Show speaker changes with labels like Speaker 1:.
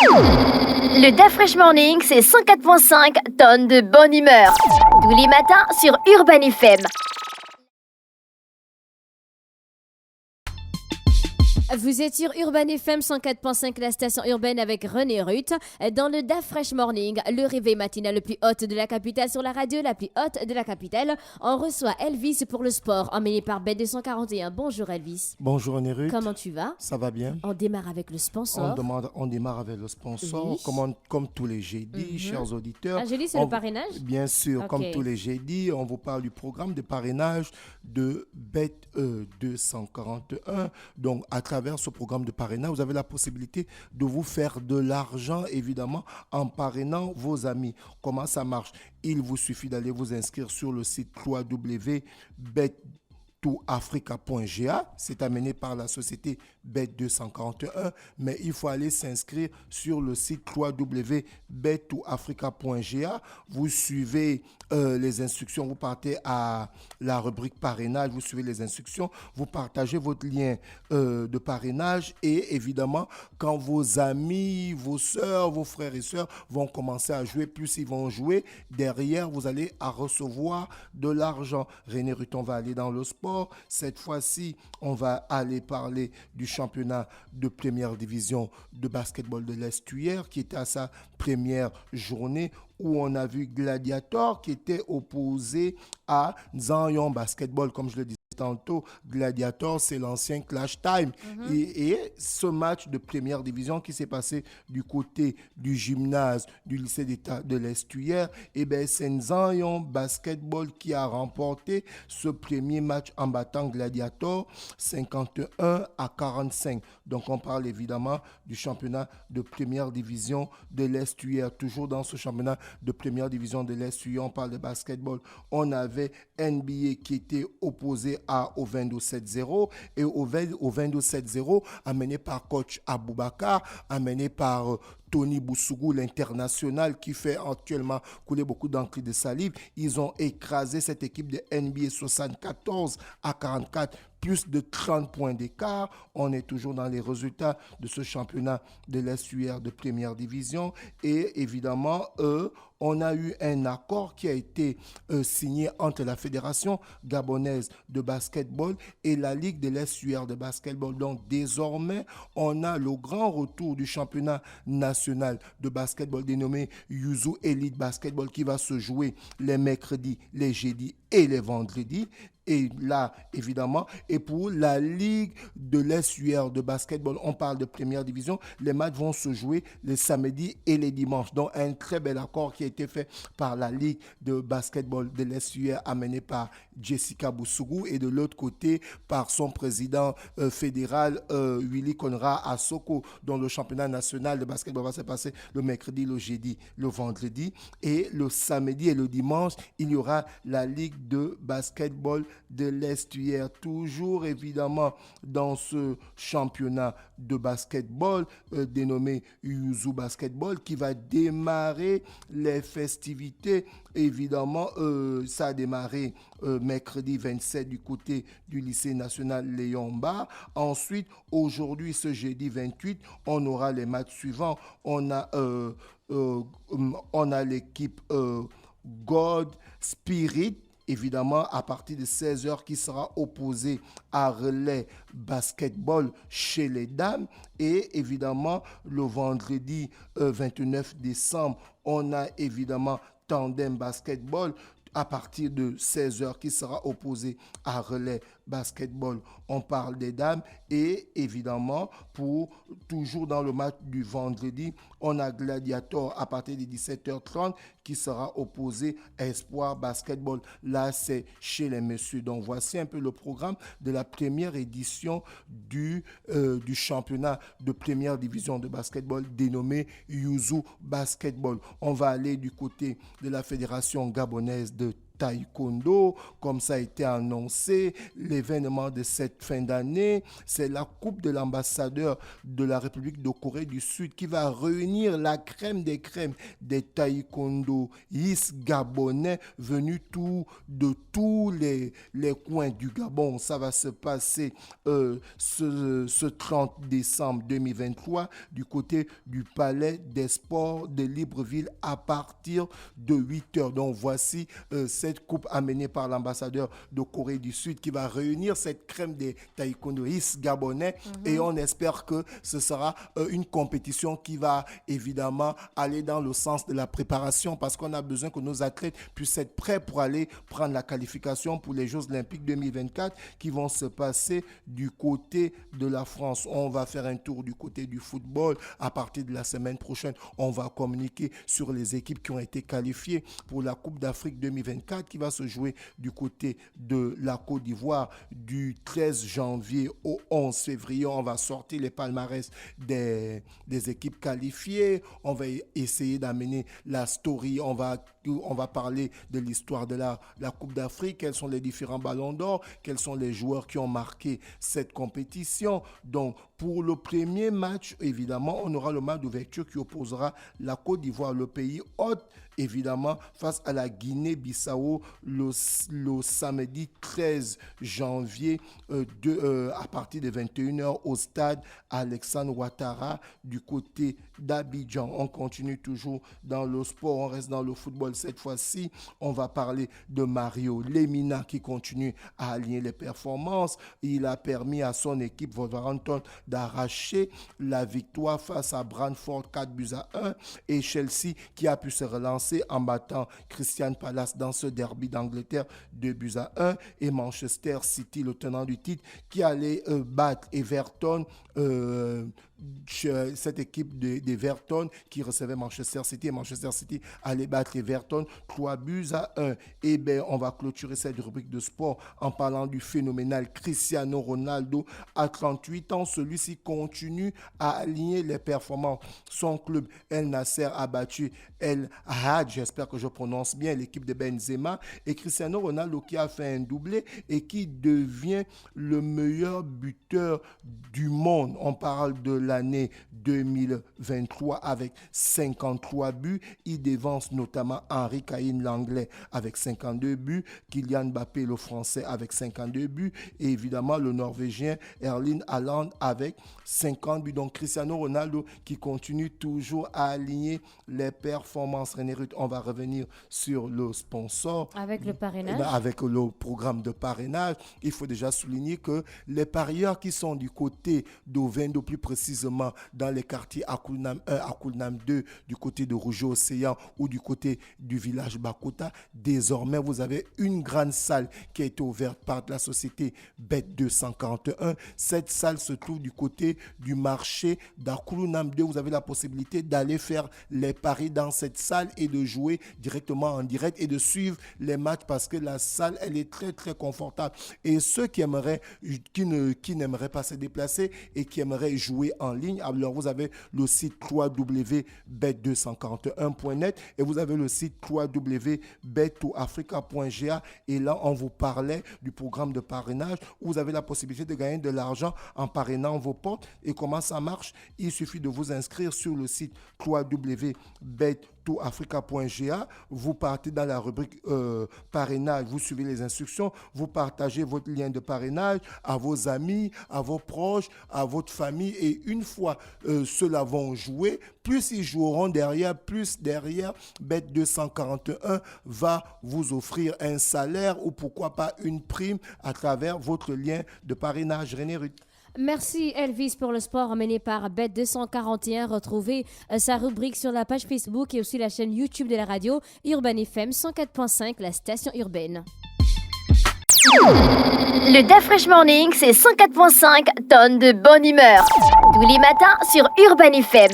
Speaker 1: Le DAF Fresh Morning, c'est 104.5 tonnes de bonne humeur. Tous les matins sur Urban FM.
Speaker 2: Vous êtes sur Urban FM 104.5, la station urbaine avec René Ruth. Dans le DAF Fresh Morning, le réveil matinal le plus haut de la capitale sur la radio la plus haute de la capitale, on reçoit Elvis pour le sport, emmené par Bet241. Bonjour Elvis.
Speaker 3: Bonjour René Ruth.
Speaker 2: Comment tu vas?
Speaker 3: Ça va bien.
Speaker 2: On démarre avec le sponsor.
Speaker 3: On démarre avec le sponsor,
Speaker 2: Oui.
Speaker 3: comme tous les jeudis, chers auditeurs.
Speaker 2: Ah, jeudi, c'est le parrainage?
Speaker 3: Bien sûr,
Speaker 2: Ok.
Speaker 3: comme tous les jeudis, on vous parle du programme de parrainage de Bet241. Donc, à travers ce programme de parrainage, vous avez la possibilité de vous faire de l'argent, évidemment, en parrainant vos amis. Comment ça marche? Il vous suffit d'aller vous inscrire sur le site www.bet2africa.ga. C'est amené par la société Bet241, mais il faut aller s'inscrire sur le site www.bet2africa.ga. Vous suivez les instructions, vous partez à la rubrique parrainage, vous suivez les instructions, vous partagez votre lien de parrainage et évidemment, quand vos amis, vos soeurs, vos frères et sœurs vont commencer à jouer, plus ils vont jouer, derrière, vous allez à recevoir de l'argent. René Ruton va aller dans le sport. Cette fois-ci, on va aller parler du championnat de première division de basketball de l'Estuaire qui était à sa première journée où on a vu Gladiator qui était opposé à Nzanyon Basketball, comme je le disais tantôt. Gladiator, c'est l'ancien Clash Time. Et ce match de première division qui s'est passé du côté du gymnase du lycée d'État de l'Estuaire, eh bien, c'est Nzanyon Basketball qui a remporté ce premier match en battant Gladiator 51-45. Donc, on parle évidemment du championnat de première division de l'Estuaire. Toujours dans ce championnat de première division de l'Estuaire, on parle de basketball. On avait NBA qui était opposé au 22-7-0 et au 22-7-0 amené par coach Aboubakar, amené par Tony Boussougou, l'international qui fait actuellement couler beaucoup d'encre de salive. Ils ont écrasé cette équipe de NBA 74-44, plus de 30 points d'écart. On est toujours dans les résultats de ce championnat de l'Estuaire de première division. Et évidemment, on a eu un accord qui a été signé entre la Fédération gabonaise de basketball et la Ligue de l'Estuaire de basketball. Donc désormais, on a le grand retour du championnat national de basketball dénommé Yuzu Elite Basketball qui va se jouer les mercredis, les jeudis et les vendredis. Et là, évidemment, et pour la Ligue de l'Estuaire de basketball, on parle de première division, les matchs vont se jouer les samedis et les dimanches. Donc, un très bel accord qui a été fait par la Ligue de basketball de l'Estuaire, amené par Jessica Boussougou, et de l'autre côté, par son président fédéral, Willy Konra Asoko, dont le championnat national de basketball va se passer le mercredi, le jeudi, le vendredi. Et le samedi et le dimanche, il y aura la Ligue de basketball de l'Estuaire, toujours évidemment dans ce championnat de basketball dénommé Yuzu Basketball qui va démarrer les festivités. Évidemment, ça a démarré mercredi 27 du côté du lycée national Léon Mba. Ensuite, aujourd'hui, ce jeudi 28, on aura les matchs suivants. On a l'équipe God Spirit, évidemment, à partir de 16h, qui sera opposé à Relais Basketball chez les dames. Et évidemment, le vendredi 29 décembre, on a évidemment Tandem Basketball à partir de 16h qui sera opposé à Relais Basketball. On parle des dames et évidemment, pour toujours dans le match du vendredi, on a Gladiator à partir de 17h30 qui sera opposé à Espoir Basketball. Là, c'est chez les messieurs. Donc, voici un peu le programme de la première édition du championnat de première division de basketball dénommé Yuzu Basketball. On va aller du côté de la Fédération gabonaise de taekwondo, comme ça a été annoncé. L'événement de cette fin d'année, c'est la Coupe de l'ambassadeur de la République de Corée du Sud qui va réunir la crème des taekwondoïstes gabonais venus de tous les coins du Gabon. Ça va se passer ce 30 décembre 2023 du côté du Palais des Sports de Libreville à partir de 8h. Donc voici cette coupe amenée par l'ambassadeur de Corée du Sud qui va réunir cette crème des taekwondoïstes gabonais et on espère que ce sera une compétition qui va évidemment aller dans le sens de la préparation parce qu'on a besoin que nos athlètes puissent être prêts pour aller prendre la qualification pour les Jeux Olympiques 2024 qui vont se passer du côté de la France. On va faire un tour du côté du football. À partir de la semaine prochaine, on va communiquer sur les équipes qui ont été qualifiées pour la Coupe d'Afrique 2024 qui va se jouer du côté de la Côte d'Ivoire du 13 janvier au 11 février. On va sortir les palmarès des équipes qualifiées. On va essayer d'amener la story. On va parler de l'histoire de la Coupe d'Afrique. Quels sont les différents ballons d'or? Quels sont les joueurs qui ont marqué cette compétition? Donc, pour le premier match, évidemment, on aura le match d'ouverture qui opposera la Côte d'Ivoire, le pays hôte, évidemment, face à la Guinée-Bissau le samedi 13 janvier à partir de 21h au stade Alexandre Ouattara du côté d'Abidjan. On continue toujours dans le sport, on reste dans le football. Cette fois-ci, on va parler de Mario Lemina qui continue à aligner les performances. Il a permis à son équipe Wolverhampton d'arracher la victoire face à Brentford 4-1 et Chelsea qui a pu se relancer en battant Crystal Palace dans ce derby d'Angleterre 2-1 et Manchester City, le tenant du titre, qui allait battre Everton. Cette équipe d'Everton qui recevait Manchester City et Manchester City allait battre Everton 3-1. Et bien, on va clôturer cette rubrique de sport en parlant du phénoménal Cristiano Ronaldo. À 38 ans, celui-ci continue à aligner les performances. Son club El Nasser a battu El Ahad, j'espère que je prononce bien, l'équipe de Benzema, et Cristiano Ronaldo qui a fait un doublé et qui devient le meilleur buteur du monde. On parle de l'année 2023 avec 53 buts. Il dévance notamment Henry Kane, l'anglais, avec 52 buts, Kylian Mbappé, le français, avec 52 buts, et évidemment le norvégien Erling Haaland avec 50 buts. Donc Cristiano Ronaldo qui continue toujours à aligner les performances. René Ruth, on va revenir sur le sponsor.
Speaker 2: Avec le parrainage.
Speaker 3: Avec le programme de parrainage. Il faut déjà souligner que les parieurs qui sont du côté d'Ovendo, plus précisément dans les quartiers Akulnam 1, Akulnam 2, du côté de Rouget-Océan ou du côté du village Bakota, désormais vous avez une grande salle qui a été ouverte par la société Bet 241. Cette salle se trouve du côté du marché d'Akulnam 2. Vous avez la possibilité d'aller faire les paris dans cette salle et de jouer directement en direct et de suivre les matchs parce que la salle, elle est très très confortable. Et ceux qui n'aimeraient pas se déplacer et qui aimeraient jouer en ligne, alors vous avez le site www.bet241.net et vous avez le site www.bet2africa.ga et là on vous parlait du programme de parrainage où vous avez la possibilité de gagner de l'argent en parrainant vos potes. Et comment ça marche? Il suffit de vous inscrire sur le site www.bet2africa.ga. Vous partez dans la rubrique parrainage, vous suivez les instructions, vous partagez votre lien de parrainage à vos amis, à vos proches, à votre famille et une fois ceux-là vont jouer, plus ils joueront derrière, plus derrière Bet 241 va vous offrir un salaire ou pourquoi pas une prime à travers votre lien de parrainage. René Ruth.
Speaker 2: Merci Elvis pour le sport mené par Bet 241. Retrouvez sa rubrique sur la page Facebook et aussi la chaîne YouTube de la radio Urban FM 104.5, la station urbaine.
Speaker 1: Le DaFresh Morning, c'est 104.5 tonnes de bonne humeur. Tous les matins sur Urban FM.